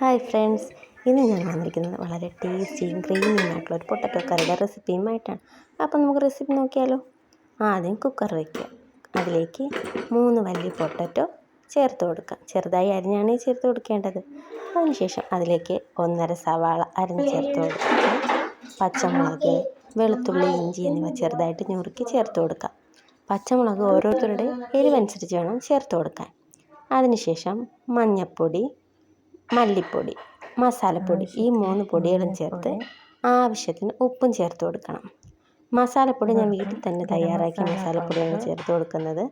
Hi friends, ഇന്ന് ഞാൻ വന്നിരിക്കുന്നത് വളരെ ടേസ്റ്റിയും ക്രീമിയുമായിട്ടുള്ള ഒരു പൊട്ടറ്റോ കറിയുടെ റെസിപ്പിയുമായിട്ടാണ്. അപ്പോൾ നമുക്ക് റെസിപ്പി നോക്കിയാലോ. ആദ്യം കുക്കർ വയ്ക്കുക. അതിലേക്ക് 3 വലിയ പൊട്ടറ്റോ ചേർത്ത് കൊടുക്കുക. ചെറുതായി അരിഞ്ഞാണ് ചേർത്ത് കൊടുക്കേണ്ടത്. അതിനുശേഷം അതിലേക്ക് 1.5 സവാള അരിഞ്ഞ് ചേർത്ത് കൊടുക്കുക. പച്ചമുളക്, വെളുത്തുള്ളി, ഇഞ്ചി എന്നിവ ചെറുതായിട്ട് ഞുറുക്കി ചേർത്ത് കൊടുക്കുക. പച്ചമുളക് ഓരോരുത്തരുടെ എരിവനുസരിച്ച് വേണം ചേർത്ത് കൊടുക്കാൻ. അതിനുശേഷം മഞ്ഞൾപ്പൊടി, മല്ലിപ്പൊടി, മസാലപ്പൊടി ഈ 3 പൊടികളും ചേർത്ത് ആവശ്യത്തിന് ഉപ്പും ചേർത്ത് കൊടുക്കണം. മസാലപ്പൊടി ഞാൻ വീട്ടിൽ തന്നെ തയ്യാറാക്കിയ മസാലപ്പൊടിയാണ് ചേർത്ത് കൊടുക്കുന്നത്.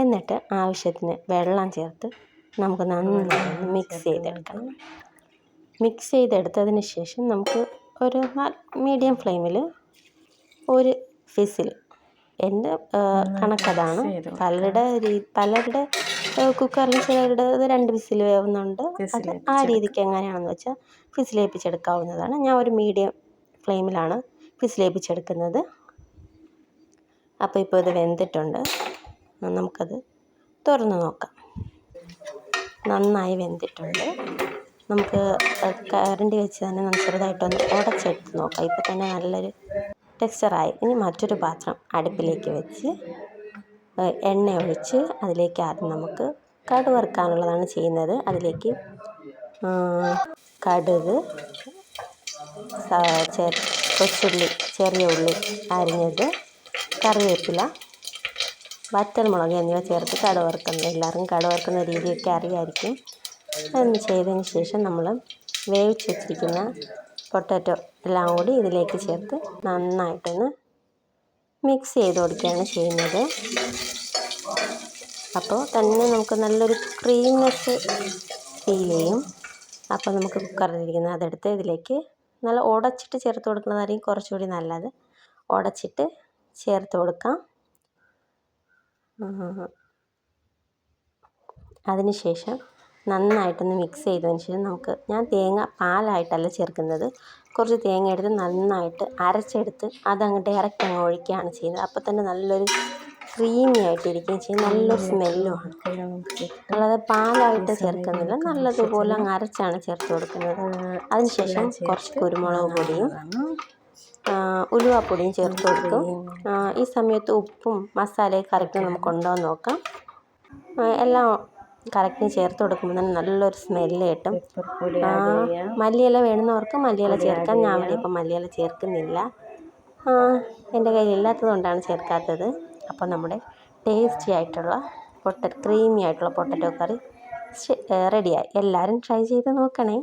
എന്നിട്ട് ആവശ്യത്തിന് വെള്ളം ചേർത്ത് നമുക്ക് നന്നായി മിക്സ് ചെയ്തെടുക്കണം. മിക്സ് ചെയ്തെടുത്തതിന് ശേഷം നമുക്ക് ഒരു മീഡിയം ഫ്ലെയിമിൽ ഒരു വിസിൽ, എൻ്റെ കണക്കതാണ്. പലരുടെ കുക്കറിൽ ചിലരുടെ 2 വിസിൽ വേവുന്നുണ്ട്. അത് ആ രീതിക്ക് എങ്ങനെയാണെന്ന് വെച്ചാൽ വിസിലേൽപ്പിച്ചെടുക്കാവുന്നതാണ്. ഞാൻ ഒരു മീഡിയം ഫ്ലെയിമിലാണ് വിസിലേൽപ്പിച്ചെടുക്കുന്നത്. അപ്പോൾ ഇപ്പോൾ ഇത് വെന്തിട്ടുണ്ട്. നമുക്കത് തുറന്ന് നോക്കാം. നന്നായി വെന്തിട്ടുണ്ട്. നമുക്ക് കരണ്ടി വെച്ച് തന്നെ ചെറുതായിട്ടൊന്ന് ഉടച്ചെടുത്ത് നോക്കാം. ഇപ്പോൾ തന്നെ നല്ലൊരു ടെക്സ്ചറായി. ഇനി മറ്റൊരു പാത്രം അടുപ്പിലേക്ക് വെച്ച് എണ്ണ ഒഴിച്ച് അതിലേക്ക് ആദ്യം നമുക്ക് കടുക് വറുക്കാനുള്ളതാണ് ചെയ്യുന്നത്. അതിലേക്ക് കടുക്, കൊച്ചുള്ളി, ചെറിയ ഉള്ളി അരിഞ്ഞത്, കറിവേപ്പില, വറ്റൽമുളക് എന്നിവ ചേർത്ത് കടുക് വറുക്കുന്നത്. എല്ലാവർക്കും കടുക് വറുക്കുന്ന രീതിയൊക്കെ അറിയാമായിരിക്കും. അതൊന്ന് ചെയ്തതിന് ശേഷം നമ്മൾ വേവിച്ച് വെച്ചിരിക്കുന്ന പൊട്ടാറ്റോ എല്ലാം കൂടി ഇതിലേക്ക് ചേർത്ത് നന്നായിട്ടൊന്ന് മിക്സ് ചെയ്ത് കൊടുക്കുകയാണ് ചെയ്യുന്നത്. അപ്പോൾ തന്നെ നമുക്ക് നല്ലൊരു ക്രീംനെസ് ഫീൽ ചെയ്യും. അപ്പോൾ നമുക്ക് കുക്കറിലിരിക്കുന്ന അതെടുത്ത് ഇതിലേക്ക് നല്ല ഉടച്ചിട്ട് ചേർത്ത് കൊടുക്കുന്നതായിരിക്കും കുറച്ചുകൂടി നല്ലത്. ഉടച്ചിട്ട് ചേർത്ത് കൊടുക്കാം. അതിനുശേഷം നന്നായിട്ടൊന്ന് മിക്സ് ചെയ്തതിന് ശേഷം ഞാൻ തേങ്ങ പാലായിട്ടല്ല ചേർക്കുന്നത്. കുറച്ച് തേങ്ങ എടുത്ത് നന്നായിട്ട് അരച്ചെടുത്ത് അതങ്ങ് ഡയറക്റ്റ് അങ്ങ് ഒഴിക്കുകയാണ് ചെയ്യുന്നത്. അപ്പോൾ തന്നെ നല്ലൊരു ക്രീമി ആയിട്ടിരിക്കുകയും ചെയ്യും, നല്ലൊരു സ്മെല്ലുമാണ്. അല്ലാതെ പാലായിട്ട് ചേർക്കുന്നില്ല, നല്ലതുപോലെ അങ്ങ് അരച്ചാണ് ചേർത്ത് കൊടുക്കുന്നത്. അതിനുശേഷം കുറച്ച് കുരുമുളക് പൊടിയും ഉലുവാപ്പൊടിയും ചേർത്ത് കൊടുക്കും. ഈ സമയത്ത് ഉപ്പും മസാലയും കറക്റ്റ് നമുക്കുണ്ടോ എന്ന് നോക്കാം. എല്ലാം കറക്റ്റ് ചേർത്ത് കൊടുക്കുമ്പോൾ തന്നെ നല്ലൊരു സ്മെല്ല് കിട്ടും. മല്ലിയില വേണമെന്നവർക്ക് മല്ലിയില ചേർക്കാം. ഞാൻ ഇവിടെ ഇപ്പം മല്ലിയില ചേർക്കുന്നില്ല, എൻ്റെ കയ്യിലില്ലാത്തത് കൊണ്ടാണ് ചേർക്കാത്തത്. അപ്പോൾ നമ്മുടെ ടേസ്റ്റി ആയിട്ടുള്ള ക്രീമി ആയിട്ടുള്ള പൊട്ടറ്റോ കറി റെഡിയായി. എല്ലാവരും ട്രൈ ചെയ്ത് നോക്കണേ.